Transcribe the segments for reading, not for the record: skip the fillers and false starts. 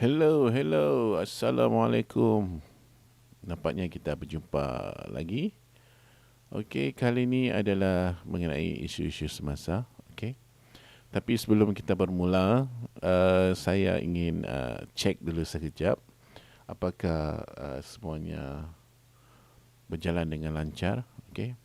Hello, Assalamualaikum. Nampaknya kita berjumpa lagi. Okey, kali ini adalah mengenai isu-isu semasa. Okey. Tapi sebelum kita bermula, saya ingin cek dulu sekejap apakah semuanya berjalan dengan lancar. Okey.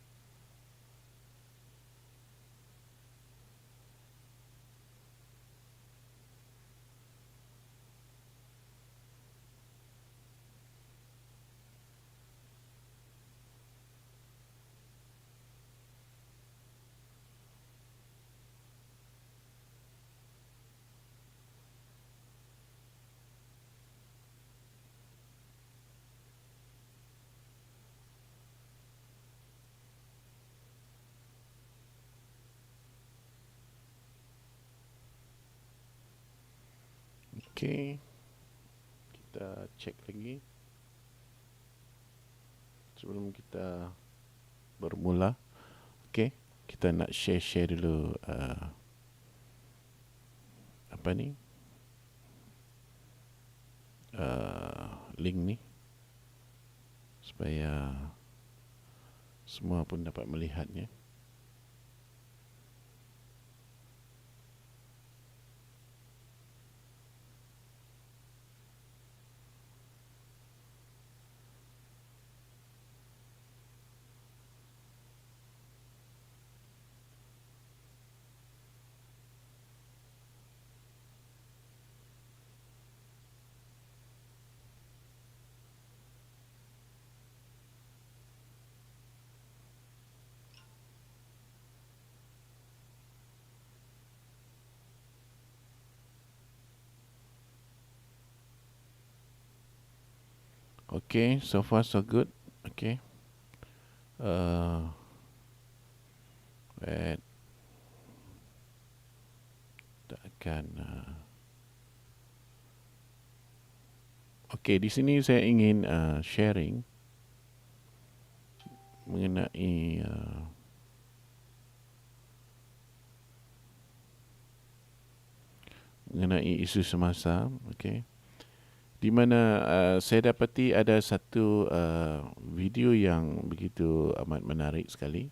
Okey. Kita cek lagi sebelum kita bermula. Okey, kita nak share dulu apa ni? Link ni supaya semua pun dapat melihatnya. Okay, so far so good. Okay. Wait. Takkan. Okay, di sini saya ingin sharing mengenai isu semasa. Okay. Di mana saya dapati ada satu video yang begitu amat menarik sekali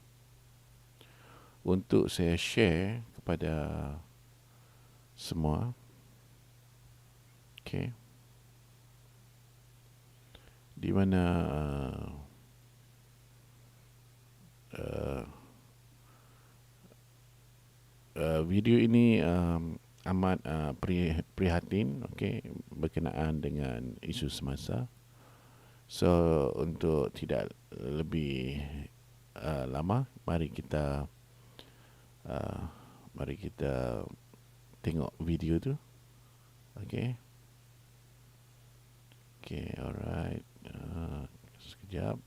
untuk saya share kepada semua. Okay. Di mana video ini amat prihatin, okay, berkenaan dengan isu semasa. So untuk tidak lebih lama, mari kita tengok video tu. Okay. Okay, alright. Sekejap,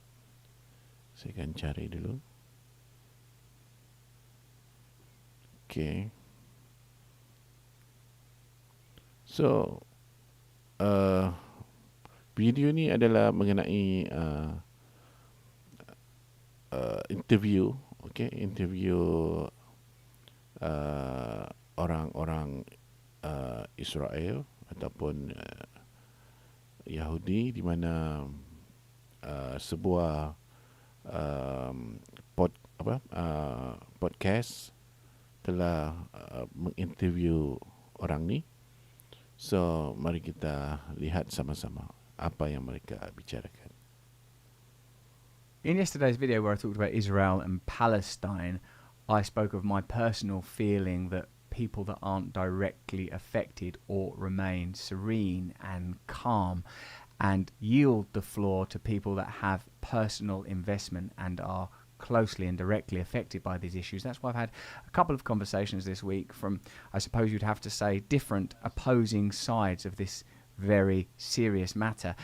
saya akan cari dulu. Okay. So, video ni adalah mengenai interview, okay, interview orang-orang Israel ataupun Yahudi, di mana sebuah podcast telah menginterview orang ni. So, mari kita lihat sama-sama apa yang mereka bicarakan. In yesterday's video where I talked about Israel and Palestine, I spoke of my personal feeling that people that aren't directly affected ought remain serene and calm and yield the floor to people that have personal investment and are closely and directly affected by these issues. That's why I've had a couple of conversations this week from, I suppose you'd have to say, different opposing sides of this very serious matter.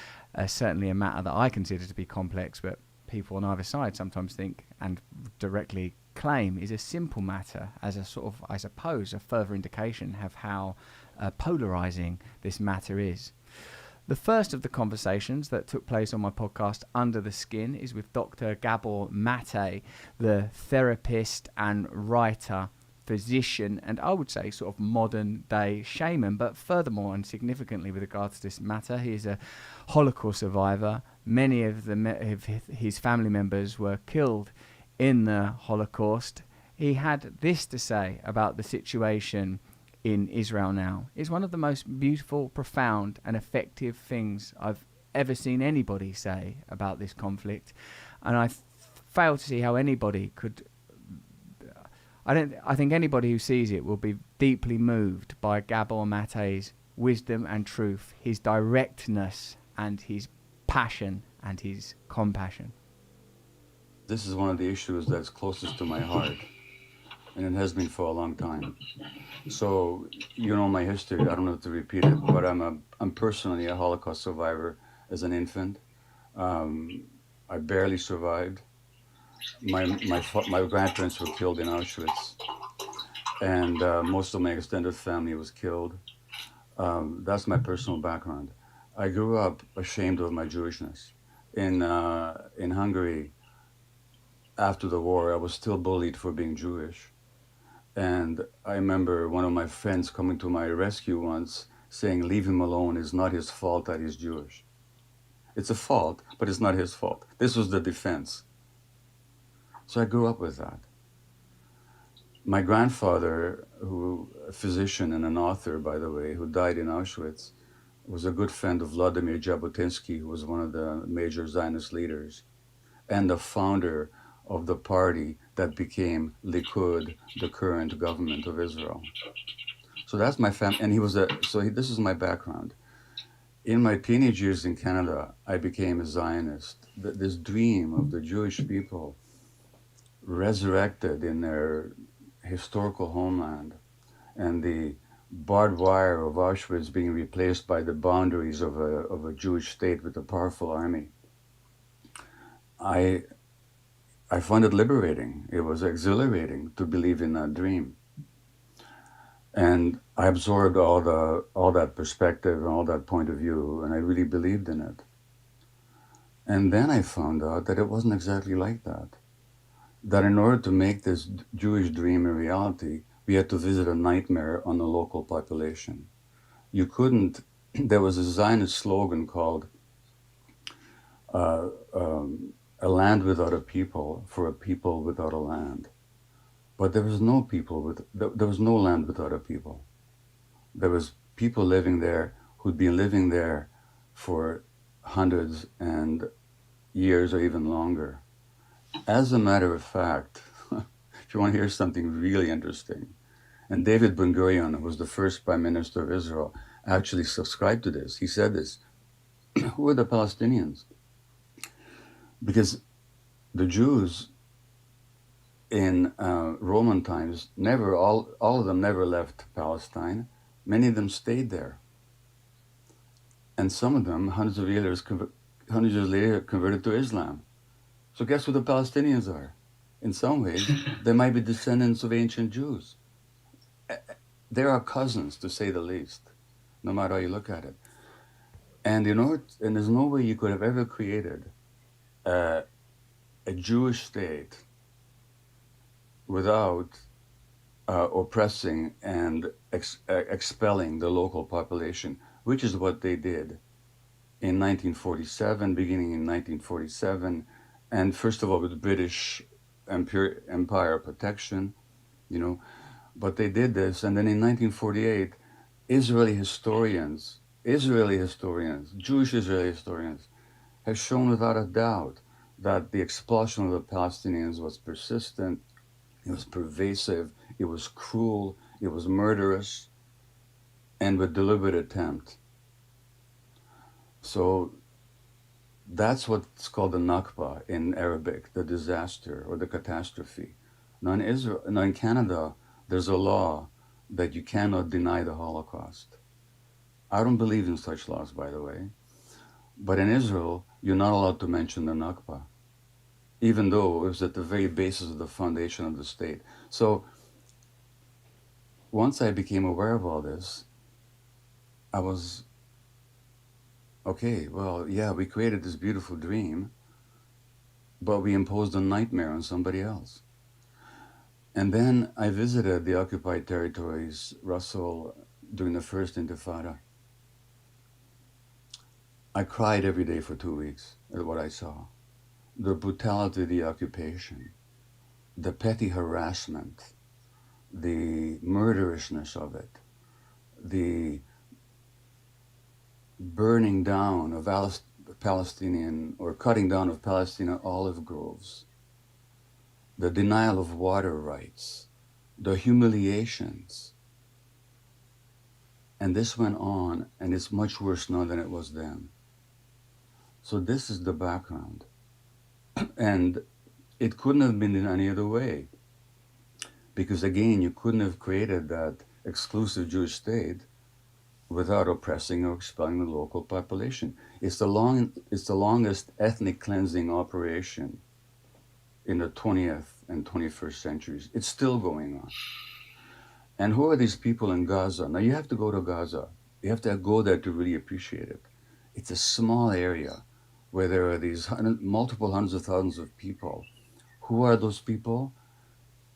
Certainly a matter that I consider to be complex, but people on either side sometimes think and directly claim is a simple matter, as a sort of, I suppose, a further indication of how polarizing this matter is. The first of the conversations that took place on my podcast, Under the Skin, is with Dr. Gabor Mate, the therapist and writer physician, and I would say sort of modern day shaman. But furthermore, and significantly with regards to this matter, he is a Holocaust survivor. Many of his family members were killed in the Holocaust. He had this to say about the situation in Israel now. It's one of the most beautiful, profound, and effective things I've ever seen anybody say about this conflict, and I fail to see how anybody could. I think anybody who sees it will be deeply moved by Gabor Mate's wisdom and truth, his directness and his passion and his compassion. This is one of the issues that's closest to my heart, and it has been for a long time. So, you know my history, I don't have to repeat it, but I'm personally a Holocaust survivor as an infant. I barely survived. My grandparents were killed in Auschwitz, and most of my extended family was killed. That's my personal background. I grew up ashamed of my Jewishness. In Hungary, after the war, I was still bullied for being Jewish. And I remember one of my friends coming to my rescue once saying, "Leave him alone, it's not his fault that he's Jewish." It's a fault, but it's not his fault. This was the defense. So I grew up with that. My grandfather, a physician and an author, by the way, who died in Auschwitz, was a good friend of Vladimir Jabotinsky, who was one of the major Zionist leaders, and the founder of the party that became Likud, the current government of Israel. So that's my family, and this is my background. In my teenage years in Canada, I became a Zionist. This dream of the Jewish people resurrected in their historical homeland, and the barbed wire of Auschwitz being replaced by the boundaries of a Jewish state with a powerful army. I found it liberating. It was exhilarating to believe in that dream. And I absorbed all that perspective and all that point of view, and I really believed in it. And then I found out that it wasn't exactly like that. That in order to make this Jewish dream a reality, we had to visit a nightmare on the local population. You couldn't, there was a Zionist slogan called a land without a people for a people without a land. But there was no there was no land without a people. There was people living there who'd been living there for hundreds and years or even longer. As a matter of fact, if you want to hear something really interesting, and David Ben-Gurion, who was the first prime minister of Israel, actually subscribed to this. He said this, who are the Palestinians? Because the Jews in Roman times all of them never left Palestine. Many of them stayed there. And some of them, hundreds of years later, converted to Islam. So guess who the Palestinians are? In some ways, they might be descendants of ancient Jews. They are cousins, to say the least, no matter how you look at it. And and there's no way you could have ever created a Jewish state without oppressing and expelling the local population, which is what they did in 1947, beginning in 1947, and first of all with British Empire protection, but they did this, and then in 1948, Jewish Israeli historians, have shown without a doubt that the expulsion of the Palestinians was persistent, it was pervasive, it was cruel, it was murderous, and with deliberate attempt. So that's what's called the Nakba in Arabic, the disaster or the catastrophe. Now in Canada, there's a law that you cannot deny the Holocaust. I don't believe in such laws, by the way. But in Israel, you're not allowed to mention the Nakba, even though it was at the very basis of the foundation of the state. So once I became aware of all this, I was, okay, well, yeah, we created this beautiful dream, but we imposed a nightmare on somebody else. And then I visited the occupied territories, Russell, during the first Intifada. I cried every day for 2 weeks at what I saw. The brutality of the occupation, the petty harassment, the murderousness of it, the burning down of Palestinian or cutting down of Palestinian olive groves, the denial of water rights, the humiliations. And this went on, and it's much worse now than it was then. So this is the background. And it couldn't have been in any other way. Because again, you couldn't have created that exclusive Jewish state without oppressing or expelling the local population. It's the longest ethnic cleansing operation in the 20th and 21st centuries. It's still going on. And who are these people in Gaza? Now you have to go to Gaza. You have to go there to really appreciate it. It's a small area where there are these multiple hundreds of thousands of people. Who are those people?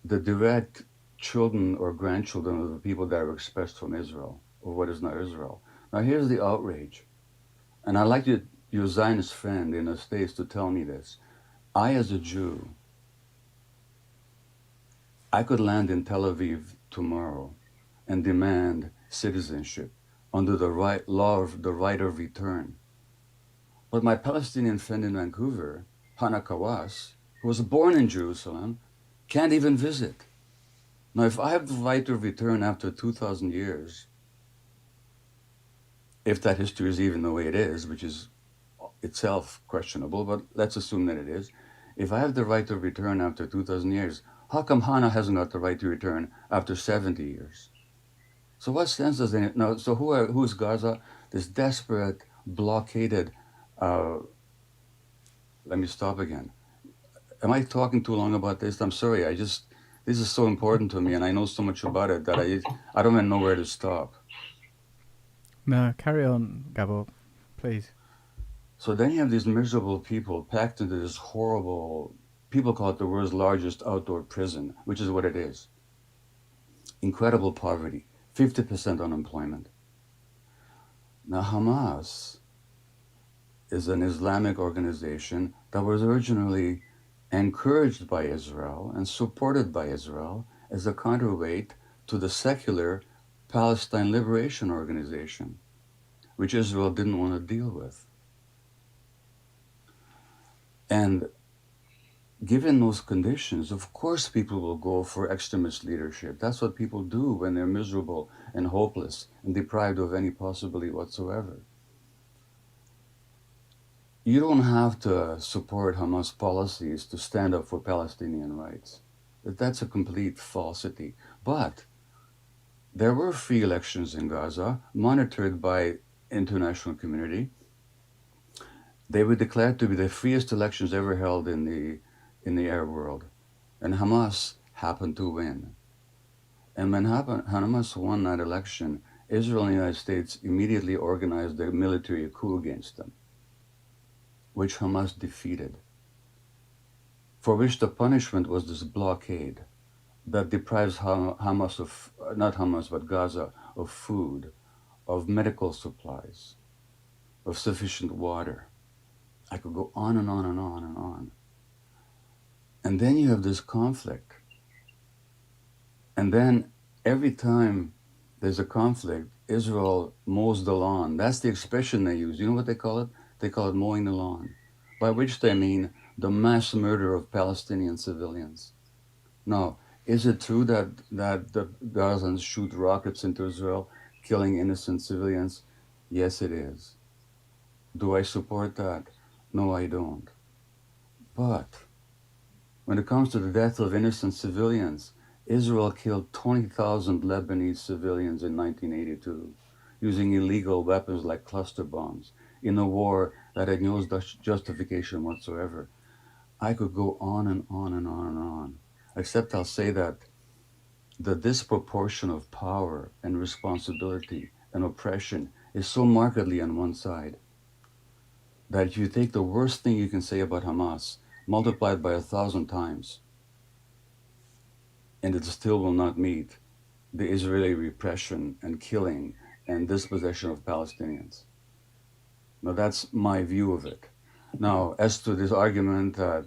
The direct children or grandchildren of the people that were expressed from Israel, or what is now Israel. Now here's the outrage. And I'd like your Zionist friend in the States to tell me this. I, as a Jew, I could land in Tel Aviv tomorrow and demand citizenship under the law of the right of return. But my Palestinian friend in Vancouver, Hana Kawas, who was born in Jerusalem, can't even visit. Now, if I have the right of return after 2,000 years, if that history is even the way it is, which is itself questionable, but let's assume that it is, if I have the right of return after 2,000 years, how come Hana hasn't got the right to return after 70 years? So what sense does it now? So who is Gaza? This desperate, blockaded. Let me stop again. Am I talking too long about this? I'm sorry. This is so important to me, and I know so much about it that I don't even know where to stop. No, carry on, Gabor, please. So then you have these miserable people packed into this horrible, people call it the world's largest outdoor prison, which is what it is. Incredible poverty, 50% unemployment. Now Hamas is an Islamic organization that was originally encouraged by Israel and supported by Israel as a counterweight to the secular Palestine Liberation Organization, which Israel didn't want to deal with. And given those conditions, of course people will go for extremist leadership. That's what people do when they're miserable and hopeless and deprived of any possibility whatsoever. You don't have to support Hamas policies to stand up for Palestinian rights. That's a complete falsity. But there were free elections in Gaza, monitored by international community. They were declared to be the freest elections ever held in the Arab world. And Hamas happened to win. And when Hamas won that election, Israel and the United States immediately organized a military coup against them, which Hamas defeated, for which the punishment was this blockade that deprives Hamas of, not Hamas, but Gaza, of food, of medical supplies, of sufficient water. I could go on and on and on and on. And then you have this conflict. And then every time there's a conflict, Israel mows the lawn. That's the expression they use. You know what they call it? They call it mowing the lawn, by which they mean the mass murder of Palestinian civilians. Now, is it true that the Gazans shoot rockets into Israel, killing innocent civilians? Yes, it is. Do I support that? No, I don't. But when it comes to the death of innocent civilians, Israel killed 20,000 Lebanese civilians in 1982 using illegal weapons like cluster bombs in a war that had no justification whatsoever. I could go on and on and on and on, except I'll say that the disproportion of power and responsibility and oppression is so markedly on one side that if you take the worst thing you can say about Hamas, multiplied by 1,000 times, and it still will not meet the Israeli repression and killing and dispossession of Palestinians. Now, that's my view of it. Now, as to this argument that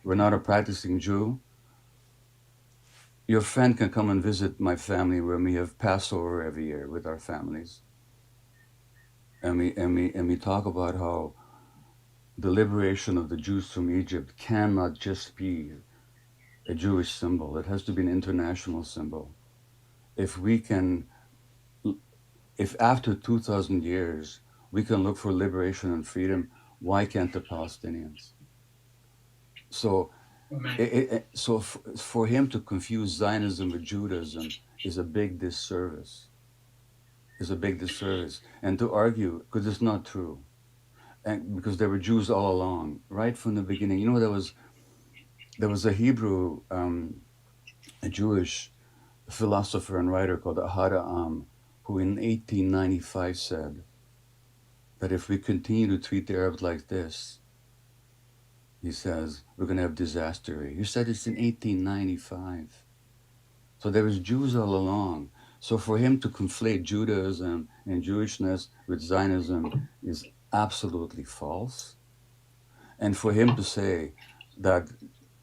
we're not a practicing Jew, your friend can come and visit my family where we have Passover every year with our families. And we talk about how the liberation of the Jews from Egypt cannot just be a Jewish symbol. It has to be an international symbol. If after 2,000 years we can look for liberation and freedom, why can't the Palestinians? So, for him to confuse Zionism with Judaism is a big disservice. And to argue, because it's not true, and because there were Jews all along, right from the beginning. You know, there was a Hebrew, a Jewish philosopher and writer called Ahad, who in 1895 said that if we continue to treat the Arabs like this, he says, we're going to have disaster. He said it's in 1895. So there was Jews all along. So for him to conflate Judaism and Jewishness with Zionism is absolutely false. And for him to say that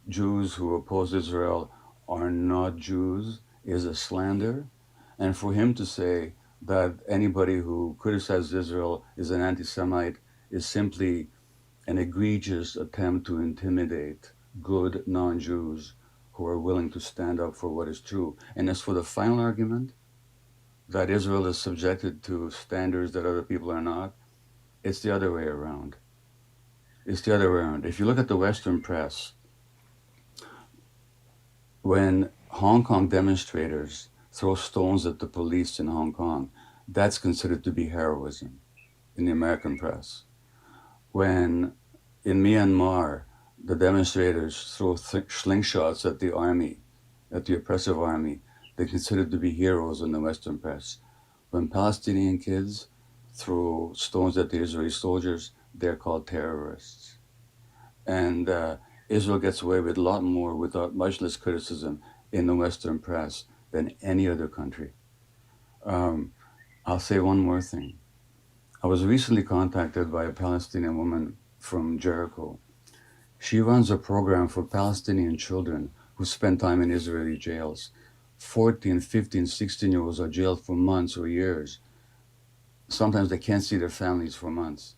Jews who oppose Israel are not Jews is a slander. And for him to say that anybody who criticizes Israel is an anti-Semite is simply an egregious attempt to intimidate good non-Jews who are willing to stand up for what is true. And as for the final argument, that Israel is subjected to standards that other people are not, it's the other way around. If you look at the Western press, when Hong Kong demonstrators throw stones at the police in Hong Kong, that's considered to be heroism in the American press. When in Myanmar, the demonstrators throw slingshots at the army, at the oppressive army, they're considered to be heroes in the Western press. When Palestinian kids throw stones at the Israeli soldiers, they're called terrorists. And Israel gets away with a lot more without much less criticism in the Western press than any other country. I'll say one more thing. I was recently contacted by a Palestinian woman from Jericho. She runs a program for Palestinian children who spend time in Israeli jails. 14, 15, 16-year-olds are jailed for months or years. Sometimes they can't see their families for months.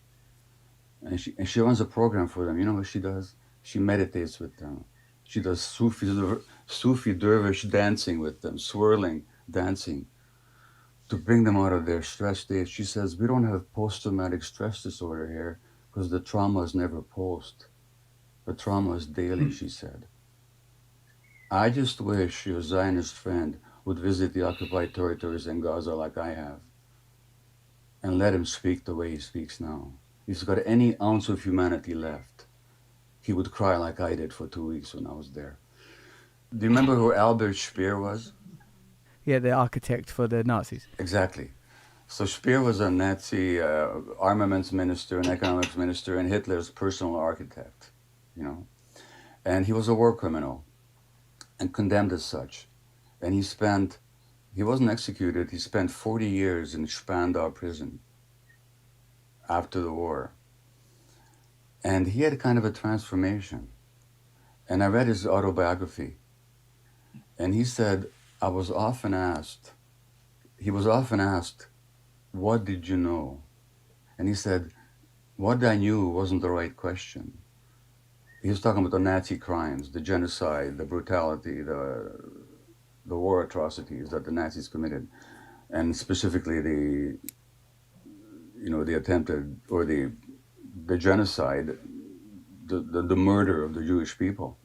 And she runs a program for them. You know what she does? She meditates with them. She does Sufi dervish dancing with them, swirling dancing, to bring them out of their stress state. She says, we don't have post-traumatic stress disorder here because the trauma is never post. The trauma is daily, she said. I just wish your Zionist friend would visit the occupied territories in Gaza like I have and let him speak the way he speaks now. If he's got any ounce of humanity left, he would cry like I did for 2 weeks when I was there. Do you remember who Albert Speer was? Yeah, the architect for the Nazis. Exactly. So Speer was a Nazi armaments minister and economics minister and Hitler's personal architect, you know. And he was a war criminal and condemned as such. And he wasn't executed, he spent 40 years in Spandau prison after the war. And he had kind of a transformation. And I read his autobiography. And he said, he was often asked, what did you know? And he said, what I knew wasn't the right question. He was talking about the Nazi crimes, the genocide, the brutality, the war atrocities that the Nazis committed, and specifically the attempted, or the genocide, the murder of the Jewish people.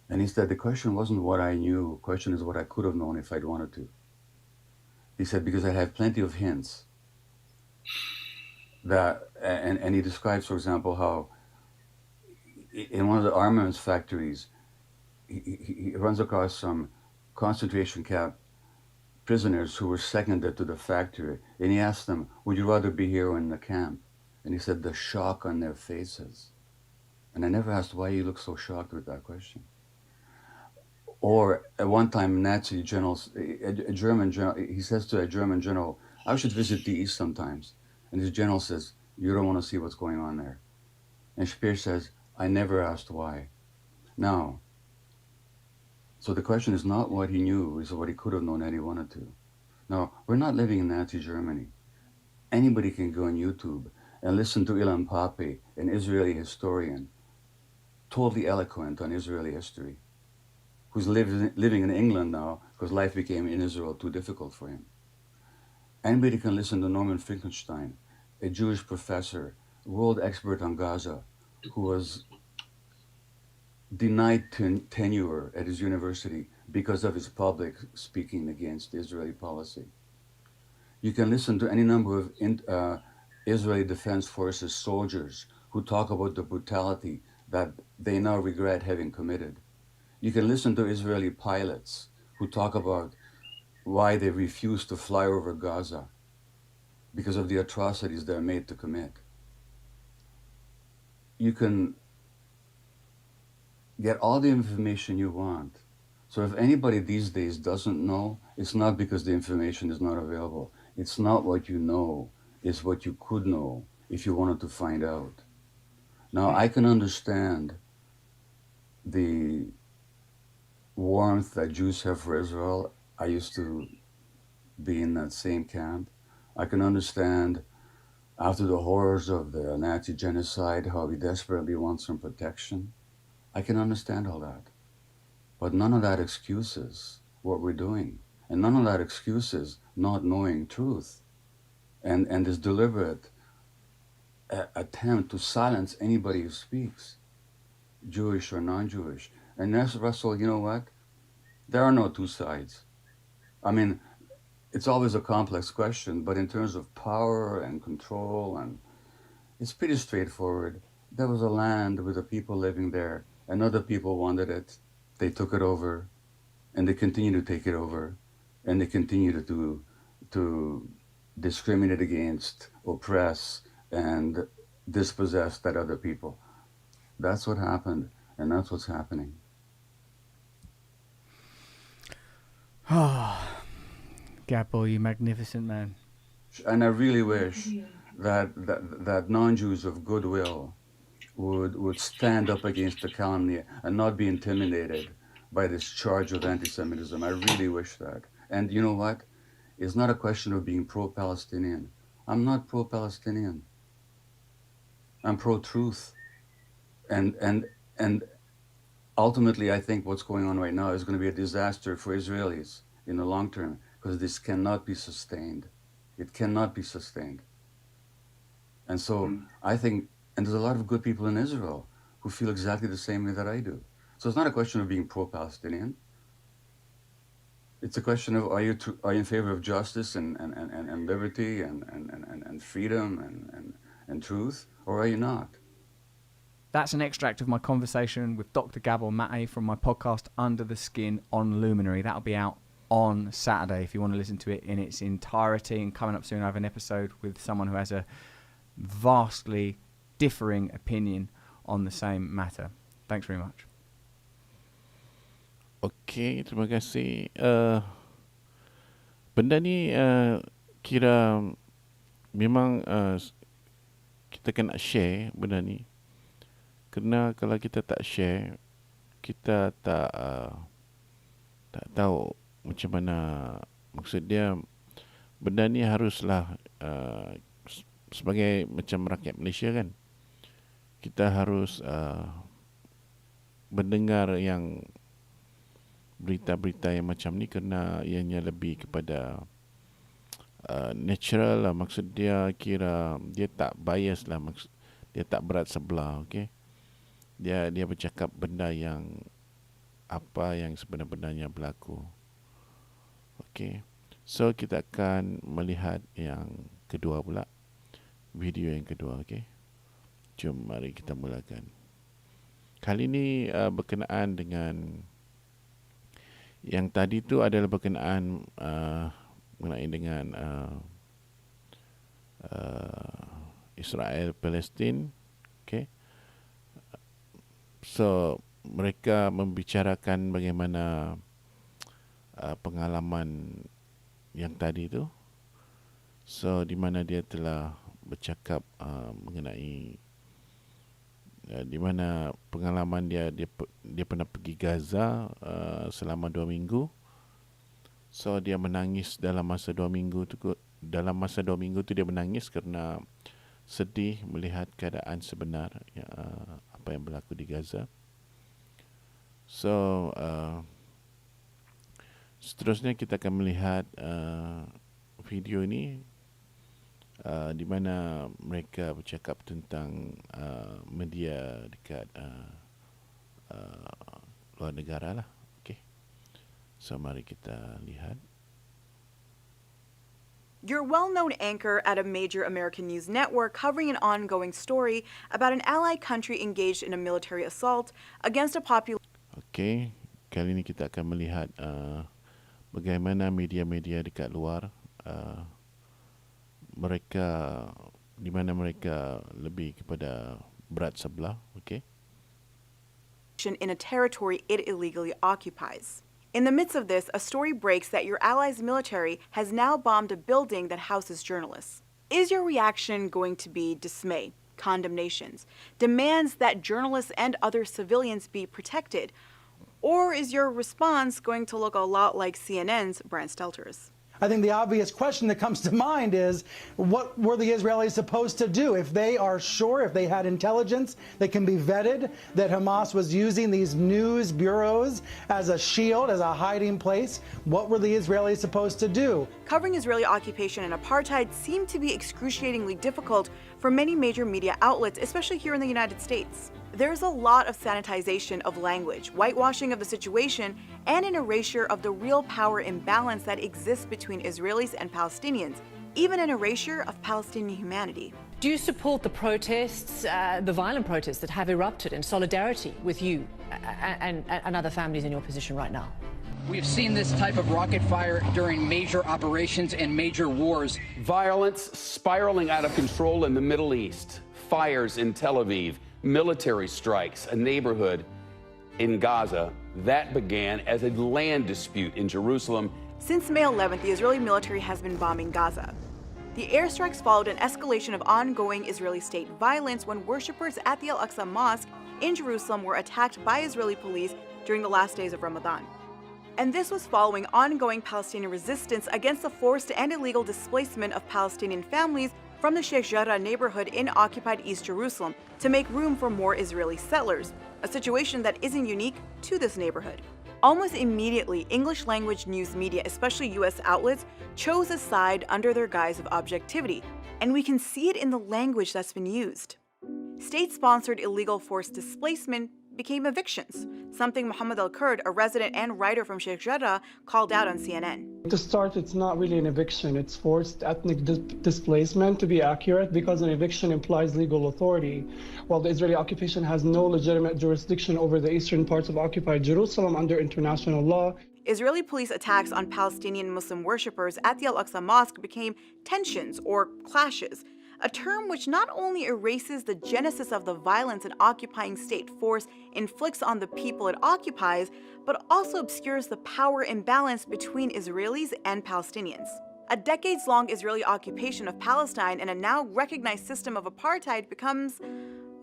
And he said, the question wasn't what I knew, the question is what I could have known if I'd wanted to. He said, because I had plenty of hints that, and he describes, for example, how in one of the armaments factories, he runs across some concentration camp prisoners who were seconded to the factory. And he asked them, would you rather be here or in the camp? And he said, the shock on their faces. And I never asked why you look so shocked with that question. Or at one time, Nazi generals, a German general, he says to a German general, I should visit the East sometimes. And his general says, you don't want to see what's going on there. And Speer says, I never asked why. Now, so the question is not what he knew, it's what he could have known had he wanted to. Now, we're not living in Nazi Germany. Anybody can go on YouTube and listen to Ilan Pape, an Israeli historian, totally eloquent on Israeli history, who's living in England now because life became in Israel too difficult for him. Anybody can listen to Norman Finkelstein, a Jewish professor, world expert on Gaza, who was denied tenure at his university because of his public speaking against Israeli policy. You can listen to any number of Israeli Defense Forces soldiers who talk about the brutality that they now regret having committed. You can listen to Israeli pilots who talk about why they refuse to fly over Gaza because of the atrocities they're made to commit. You can get all the information you want. So if anybody these days doesn't know, it's not because the information is not available. It's not what you know, it's what you could know if you wanted to find out. Now, I can understand the warmth that Jews have for Israel. I used to be in that same camp. I can understand, after the horrors of the Nazi genocide, how we desperately want some protection. I can understand all that. But none of that excuses what we're doing. And none of that excuses not knowing truth and this deliberate attempt to silence anybody who speaks, Jewish or non-Jewish. And yes, Russell, you know what? There are no two sides. I mean, it's always a complex question, but in terms of power and control, and it's pretty straightforward. There was a land with the people living there, and other people wanted it. They took it over, and they continue to take it over, and they continue to discriminate against, oppress, and dispossess that other people. That's what happened, and that's what's happening. Gabor, you magnificent man. And I really wish that non-Jews of goodwill would stand up against the calumny and not be intimidated by this charge of anti-Semitism. I really wish that. And you know what? It's not a question of being pro-Palestinian. I'm not pro-Palestinian. I'm pro-truth. And ultimately, I think what's going on right now is going to be a disaster for Israelis in the long term, because this cannot be sustained. It cannot be sustained. And so I think, and there's a lot of good people in Israel who feel exactly the same way that I do. So it's not a question of being pro-Palestinian. It's a question of, are you in favor of justice and liberty and freedom and truth, or are you not? That's an extract of my conversation with Dr. Gabor Mate from my podcast Under the Skin on Luminary. That'll be out on Saturday if you want to listen to it in its entirety. And coming up soon, I have an episode with someone who has a vastly differing opinion on the same matter. Thanks very much. Okey, terima kasih. Benda ni kira memang kita kena share benda ni. Kerana kalau kita tak share, kita tak tahu macam mana. Maksud dia, benda ni haruslah sebagai macam rakyat Malaysia kan, kita harus mendengar yang berita-berita yang macam ni, kerana ianya lebih kepada natural lah. Maksud dia, kira dia tak bias lah, dia tak berat sebelah. Okay, dia bercakap benda yang apa yang sebenarnya berlaku. Okay, so kita akan melihat yang kedua pula, video yang kedua. Okay, jom mari kita mulakan. Kali ini berkenaan dengan yang tadi tu adalah berkenaan mengenai dengan Israel Palestine. Okay, so mereka membicarakan bagaimana pengalaman yang tadi tu. So di mana dia telah bercakap mengenai di mana pengalaman dia pernah pergi Gaza selama 2 minggu. So dia menangis dalam masa 2 minggu tu. Dalam masa 2 minggu tu dia menangis kerana sedih melihat keadaan sebenar apa yang berlaku di Gaza. So seterusnya kita akan melihat video ini di mana mereka bercakap tentang media dekat luar negara lah. Okay. So mari kita lihat. You're a well-known anchor at a major American news network covering an ongoing story about an allied country engaged in a military assault against a population. Okay, kali ini kita akan melihat bagaimana media-media dekat luar mereka di mana mereka lebih kepada berat sebelah, okay? In a territory it illegally occupies. In the midst of this, a story breaks that your allies' military has now bombed a building that houses journalists. Is your reaction going to be dismay, condemnations, demands that journalists and other civilians be protected? Or is your response going to look a lot like CNN's Brant Stelter's? I think the obvious question that comes to mind is, what were the Israelis supposed to do? If they are sure, if they had intelligence that can be vetted, that Hamas was using these news bureaus as a shield, as a hiding place, what were the Israelis supposed to do? Covering Israeli occupation and apartheid seemed to be excruciatingly difficult for many major media outlets, especially here in the United States. There's a lot of sanitization of language, whitewashing of the situation, and an erasure of the real power imbalance that exists between Israelis and Palestinians, even an erasure of Palestinian humanity. Do you support the protests, the violent protests that have erupted in solidarity with you and other families in your position right now? We've seen this type of rocket fire during major operations and major wars. Violence spiraling out of control in the Middle East, fires in Tel Aviv, military strikes, a neighborhood in Gaza. That began as a land dispute in Jerusalem. Since May 11th, the Israeli military has been bombing Gaza. The airstrikes followed an escalation of ongoing Israeli state violence when worshippers at the Al-Aqsa Mosque in Jerusalem were attacked by Israeli police during the last days of Ramadan. And this was following ongoing Palestinian resistance against the forced and illegal displacement of Palestinian families from the Sheikh Jarrah neighborhood in occupied East Jerusalem to make room for more Israeli settlers, a situation that isn't unique to this neighborhood. Almost immediately, English-language news media, especially U.S. outlets, chose a side under their guise of objectivity, and we can see it in the language that's been used. State-sponsored illegal forced displacement became evictions, something Mohammed Al-Kurd, a resident and writer from Sheikh Jarrah, called out on CNN. To start, it's not really an eviction, it's forced ethnic displacement, to be accurate, because an eviction implies legal authority, while the Israeli occupation has no legitimate jurisdiction over the eastern parts of occupied Jerusalem under international law. Israeli police attacks on Palestinian Muslim worshippers at the Al-Aqsa Mosque became tensions or clashes, a term which not only erases the genesis of the violence an occupying state force inflicts on the people it occupies, but also obscures the power imbalance between Israelis and Palestinians. A decades-long Israeli occupation of Palestine and a now recognized system of apartheid becomes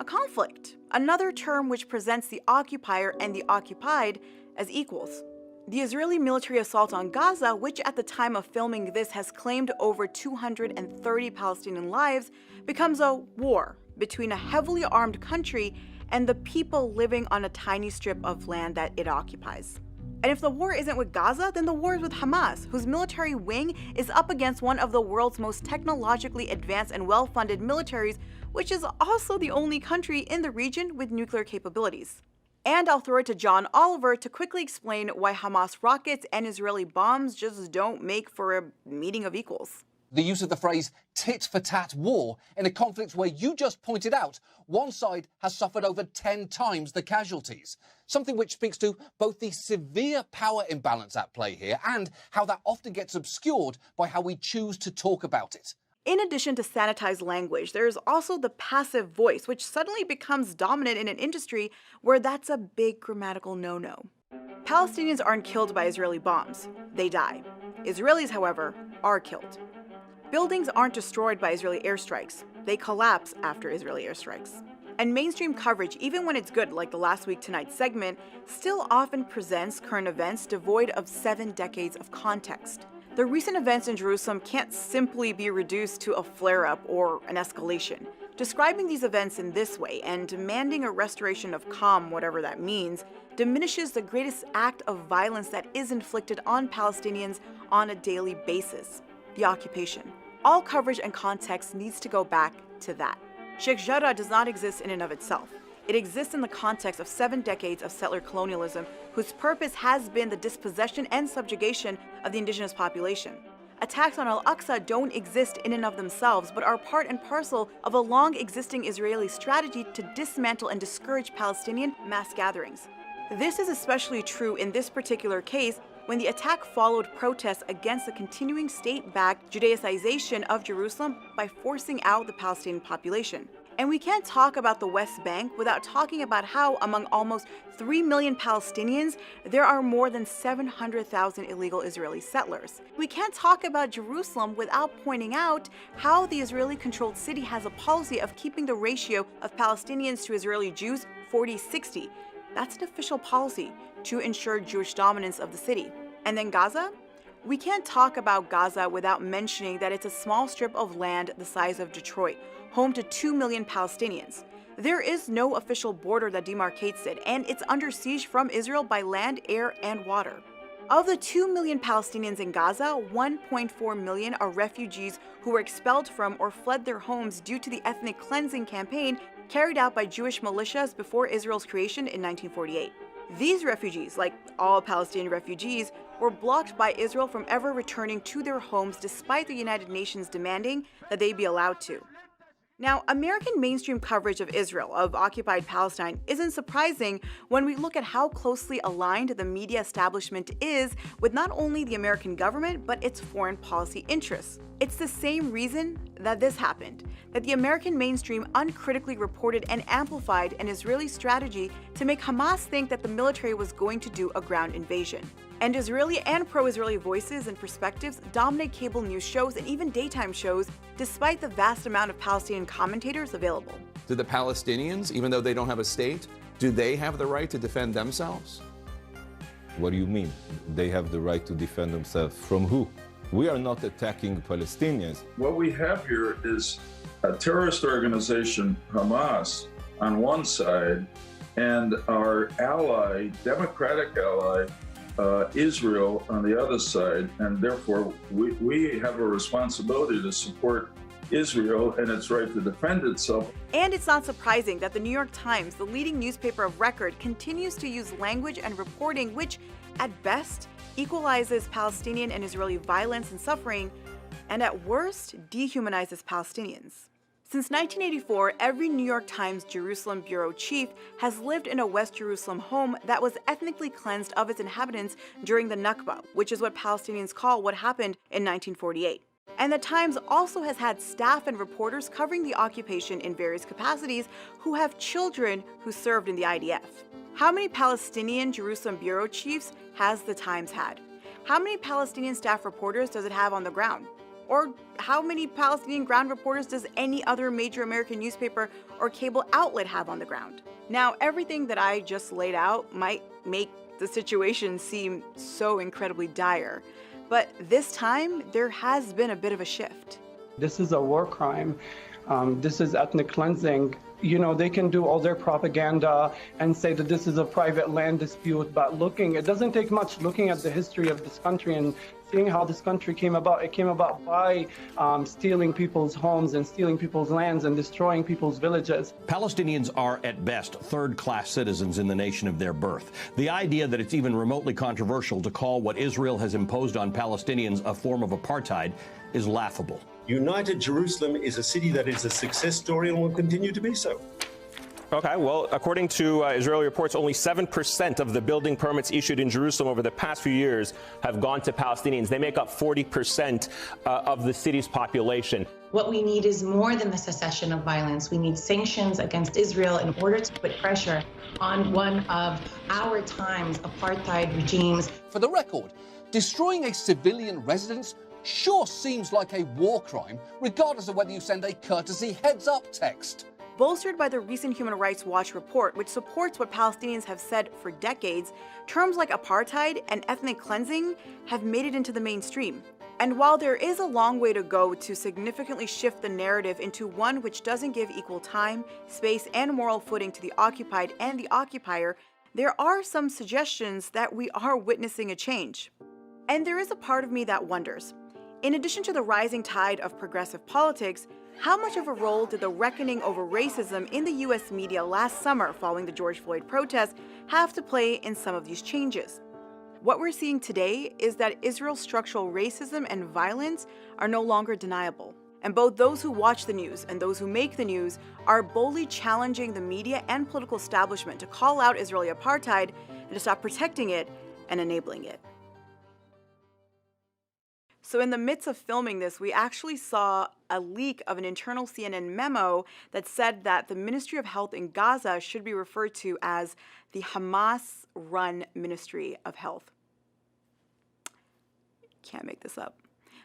a conflict, another term which presents the occupier and the occupied as equals. The Israeli military assault on Gaza, which at the time of filming this has claimed over 230 Palestinian lives, becomes a war between a heavily armed country and the people living on a tiny strip of land that it occupies. And if the war isn't with Gaza, then the war is with Hamas, whose military wing is up against one of the world's most technologically advanced and well-funded militaries, which is also the only country in the region with nuclear capabilities. And I'll throw it to John Oliver to quickly explain why Hamas rockets and Israeli bombs just don't make for a meeting of equals. The use of the phrase tit-for-tat war in a conflict where you just pointed out one side has suffered over 10 times the casualties. Something which speaks to both the severe power imbalance at play here and how that often gets obscured by how we choose to talk about it. In addition to sanitized language, there is also the passive voice, which suddenly becomes dominant in an industry where that's a big grammatical no-no. Palestinians aren't killed by Israeli bombs. They die. Israelis, however, are killed. Buildings aren't destroyed by Israeli airstrikes. They collapse after Israeli airstrikes. And mainstream coverage, even when it's good, like the Last Week Tonight segment, still often presents current events devoid of 7 decades of context. The recent events in Jerusalem can't simply be reduced to a flare-up or an escalation. Describing these events in this way and demanding a restoration of calm, whatever that means, diminishes the greatest act of violence that is inflicted on Palestinians on a daily basis: the occupation. All coverage and context needs to go back to that. Sheikh Jarrah does not exist in and of itself. It exists in the context of 7 decades of settler colonialism, whose purpose has been the dispossession and subjugation of the indigenous population. Attacks on Al-Aqsa don't exist in and of themselves, but are part and parcel of a long-existing Israeli strategy to dismantle and discourage Palestinian mass gatherings. This is especially true in this particular case, when the attack followed protests against the continuing state-backed Judaicization of Jerusalem by forcing out the Palestinian population. And we can't talk about the West Bank without talking about how, among almost 3 million Palestinians, there are more than 700,000 illegal Israeli settlers. We can't talk about Jerusalem without pointing out how the Israeli-controlled city has a policy of keeping the ratio of Palestinians to Israeli Jews 40-60. That's an official policy to ensure Jewish dominance of the city. And then Gaza? We can't talk about Gaza without mentioning that it's a small strip of land the size of Detroit, home to 2 million Palestinians. There is no official border that demarcates it, and it's under siege from Israel by land, air, and water. Of the 2 million Palestinians in Gaza, 1.4 million are refugees who were expelled from or fled their homes due to the ethnic cleansing campaign carried out by Jewish militias before Israel's creation in 1948. These refugees, like all Palestinian refugees, were blocked by Israel from ever returning to their homes despite the United Nations demanding that they be allowed to. Now, American mainstream coverage of Israel, of occupied Palestine, isn't surprising when we look at how closely aligned the media establishment is with not only the American government, but its foreign policy interests. It's the same reason that this happened, that the American mainstream uncritically reported and amplified an Israeli strategy to make Hamas think that the military was going to do a ground invasion. And Israeli and pro-Israeli voices and perspectives dominate cable news shows and even daytime shows, despite the vast amount of Palestinian commentators available. Do the Palestinians, even though they don't have a state, do they have the right to defend themselves? What do you mean? They have the right to defend themselves from who? We are not attacking Palestinians. What we have here is a terrorist organization, Hamas, on one side, and our ally, democratic ally, Israel on the other side, and therefore we have a responsibility to support Israel and its right to defend itself. And it's not surprising that the New York Times, the leading newspaper of record, continues to use language and reporting which, at best, equalizes Palestinian and Israeli violence and suffering, and at worst, dehumanizes Palestinians. Since 1984, every New York Times Jerusalem bureau chief has lived in a West Jerusalem home that was ethnically cleansed of its inhabitants during the Nakba, which is what Palestinians call what happened in 1948. And the Times also has had staff and reporters covering the occupation in various capacities who have children who served in the IDF. How many Palestinian Jerusalem bureau chiefs has the Times had? How many Palestinian staff reporters does it have on the ground? Or how many Palestinian ground reporters does any other major American newspaper or cable outlet have on the ground? Now, everything that I just laid out might make the situation seem so incredibly dire, but this time there has been a bit of a shift. This is a war crime. This is ethnic cleansing. You know, they can do all their propaganda and say that this is a private land dispute, but it doesn't take much looking at the history of this country and seeing how this country came about. It came about by stealing people's homes and stealing people's lands and destroying people's villages. Palestinians are, at best, third-class citizens in the nation of their birth. The idea that it's even remotely controversial to call what Israel has imposed on Palestinians a form of apartheid is laughable. United Jerusalem is a city that is a success story and will continue to be so. Okay, well, according to Israeli reports, only 7% of the building permits issued in Jerusalem over the past few years have gone to Palestinians. They make up 40% of the city's population. What we need is more than the cessation of violence. We need sanctions against Israel in order to put pressure on one of our time's apartheid regimes. For the record, destroying a civilian residence sure seems like a war crime, regardless of whether you send a courtesy heads-up text. Bolstered by the recent Human Rights Watch report, which supports what Palestinians have said for decades, terms like apartheid and ethnic cleansing have made it into the mainstream. And while there is a long way to go to significantly shift the narrative into one which doesn't give equal time, space, and moral footing to the occupied and the occupier, there are some suggestions that we are witnessing a change. And there is a part of me that wonders, in addition to the rising tide of progressive politics, how much of a role did the reckoning over racism in the US media last summer following the George Floyd protests have to play in some of these changes? What we're seeing today is that Israel's structural racism and violence are no longer deniable. And both those who watch the news and those who make the news are boldly challenging the media and political establishment to call out Israeli apartheid and to stop protecting it and enabling it. So in the midst of filming this, we actually saw a leak of an internal CNN memo that said that the Ministry of Health in Gaza should be referred to as the Hamas-run Ministry of Health. Can't make this up.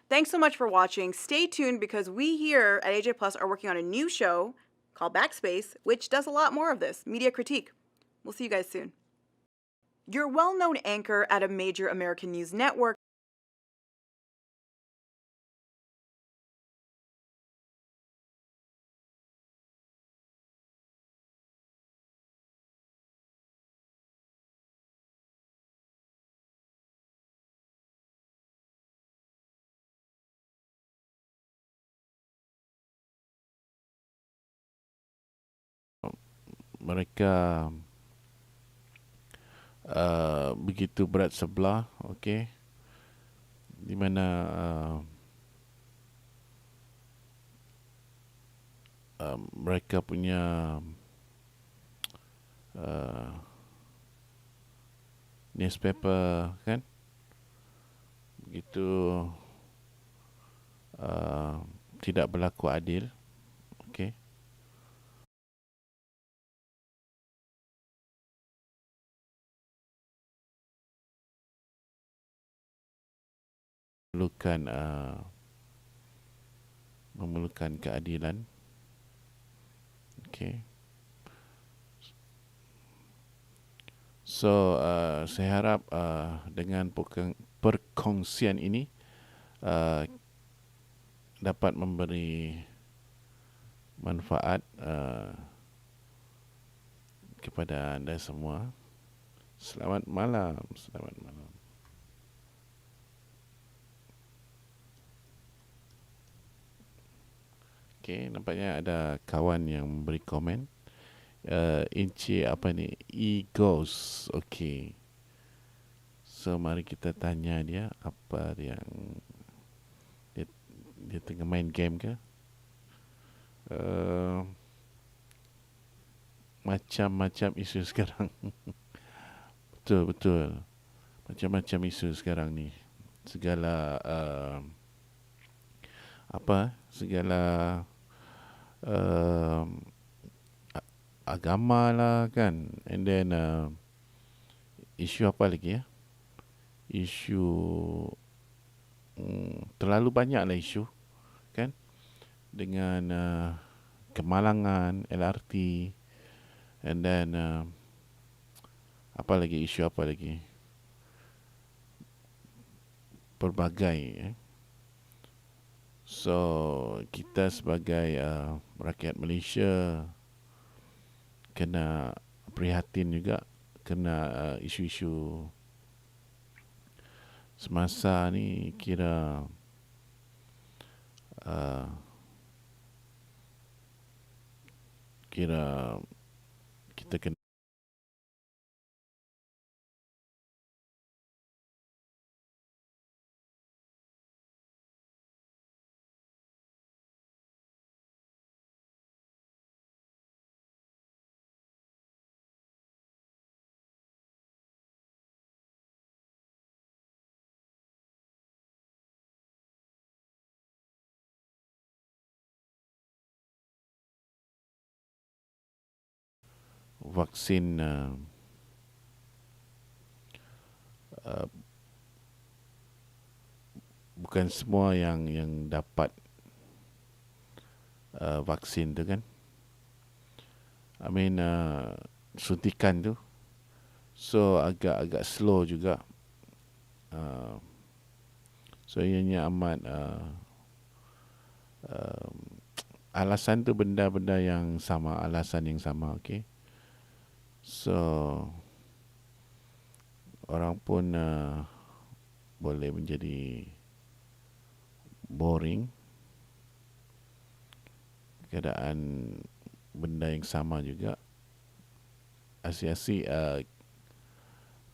Thanks so much for watching. Stay tuned because we here at AJ Plus are working on a new show called Backspace, which does a lot more of this, media critique. We'll see you guys soon. You're a well-known anchor at a major American news network. Mereka begitu berat sebelah, okey, di mana mereka punya newspaper kan begitu tidak berlaku adil, okey. Memerlukan keadilan. Okay. So saya harap dengan perkongsian ini dapat memberi manfaat kepada anda semua. Selamat malam. Selamat malam. Okay, nampaknya ada kawan yang memberi komen. Inci apa ni? Egos. Okay. So mari kita tanya dia apa yang dia tengah main game ke? Macam-macam isu sekarang. Betul. Macam-macam isu sekarang ni. Segala segala agama lah kan, and then isu apa lagi ya, isu terlalu banyak lah isu kan, dengan kemalangan LRT, and then apa lagi, isu apa lagi, pelbagai So kita sebagai rakyat Malaysia kena prihatin juga, kena isu-isu semasa ni, kira kita kena vaksin bukan semua yang dapat vaksin tu kan. I mean suntikan tu, so agak slow juga. So ianya amat alasan tu benda-benda yang sama, alasan yang sama, okay. So orang pun boleh menjadi boring, keadaan benda yang sama juga, asyik-asyik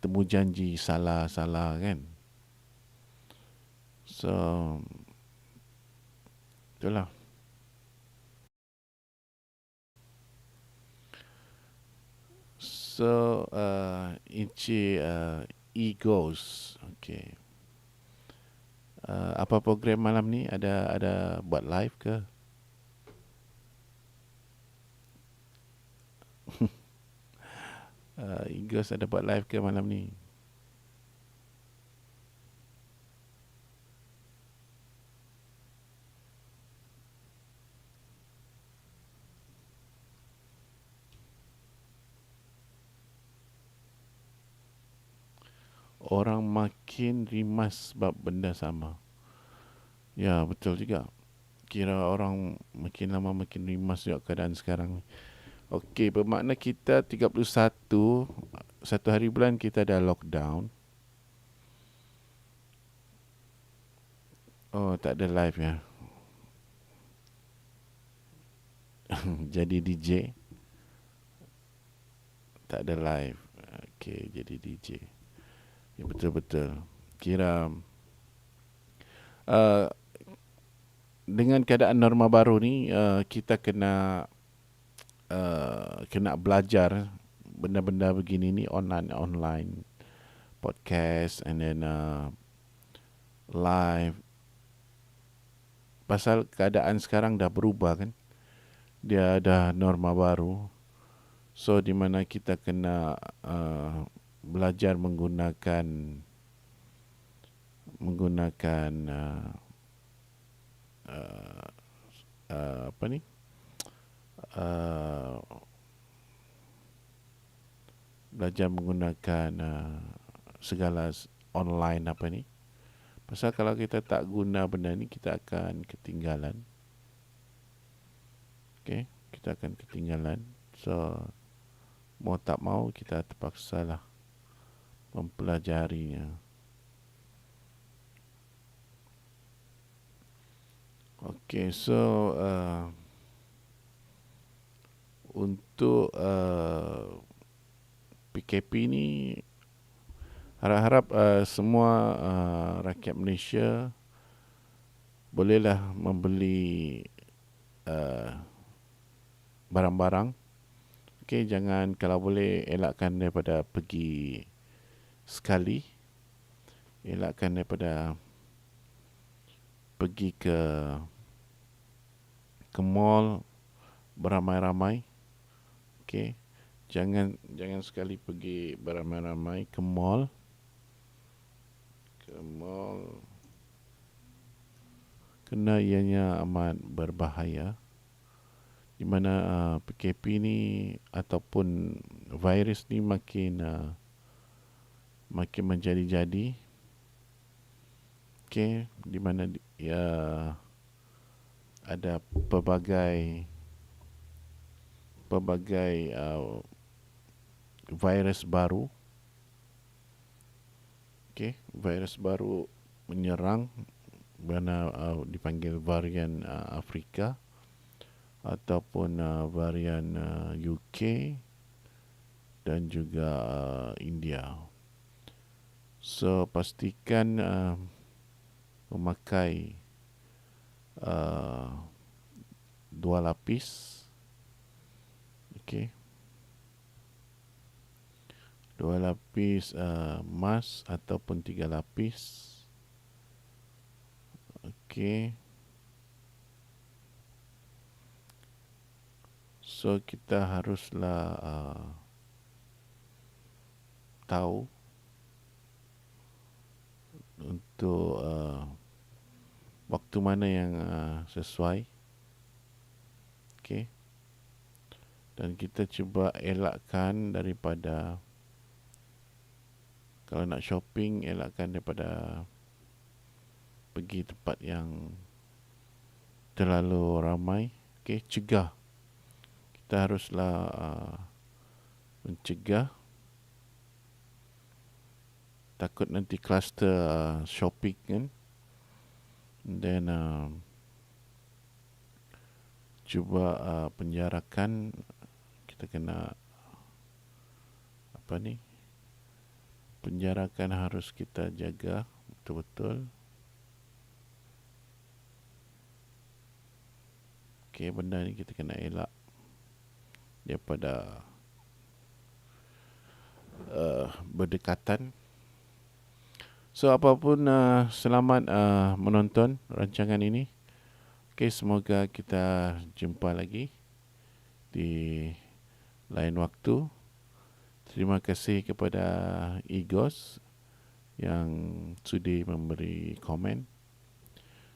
temu janji salah-salah kan. So itulah. So Inci egos, okay. Apa program malam ni? Ada buat live ke? Egos ada buat live ke malam ni? Orang makin rimas sebab benda sama. Ya, betul juga. Kira orang makin lama makin rimas juga keadaan sekarang. Okey, bermakna kita 31 satu hari bulan kita dah lockdown. Oh, tak ada live ya. Jadi DJ. Tak ada live. Okey, jadi DJ. Ya, betul-betul. Kira dengan keadaan norma baru ni, kita kena belajar benda-benda begini ni online podcast and then live. Pasal keadaan sekarang dah berubah kan. Dia ada norma baru. So di mana kita kena belajar menggunakan apa ni? Belajar menggunakan segala online apa ni. Pasal kalau kita tak guna benda ni, kita akan ketinggalan. Okay, kita akan ketinggalan. So mau tak mau kita terpaksa lah mempelajarinya. Okay, so untuk PKP ni harap-harap semua rakyat Malaysia bolehlah membeli barang-barang. Okay, jangan, kalau boleh elakkan daripada pergi sekali. Elakkan daripada pergi ke mall beramai-ramai. Okay, jangan sekali pergi beramai-ramai ke mall. Kerana ianya amat berbahaya. Di mana PKP ni ataupun virus ni makin menjadi-jadi. Okay, di mana ada pelbagai virus baru. Okay, virus baru menyerang, mana dipanggil varian Afrika ataupun varian UK dan juga India. So pastikan memakai 2 lapis. Okay, 2 lapis mask ataupun 3 lapis. Okay. So kita haruslah tahu untuk waktu mana yang sesuai. Okay. Dan kita cuba elakkan daripada, kalau nak shopping, elakkan daripada pergi tempat yang terlalu ramai. Okay, cegah. Kita haruslah mencegah. Takut nanti kluster shopping kan. And then cuba penjarakan. Kita kena penjarakan harus kita jaga betul-betul. Okay, benda ni kita kena elak daripada berdekatan. So apapun, selamat menonton rancangan ini. Okay, semoga kita jumpa lagi di lain waktu. Terima kasih kepada Igos yang sudi memberi komen.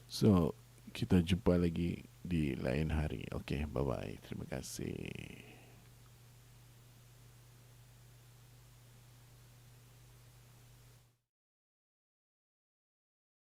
So kita jumpa lagi di lain hari. Okay, bye-bye. Terima kasih.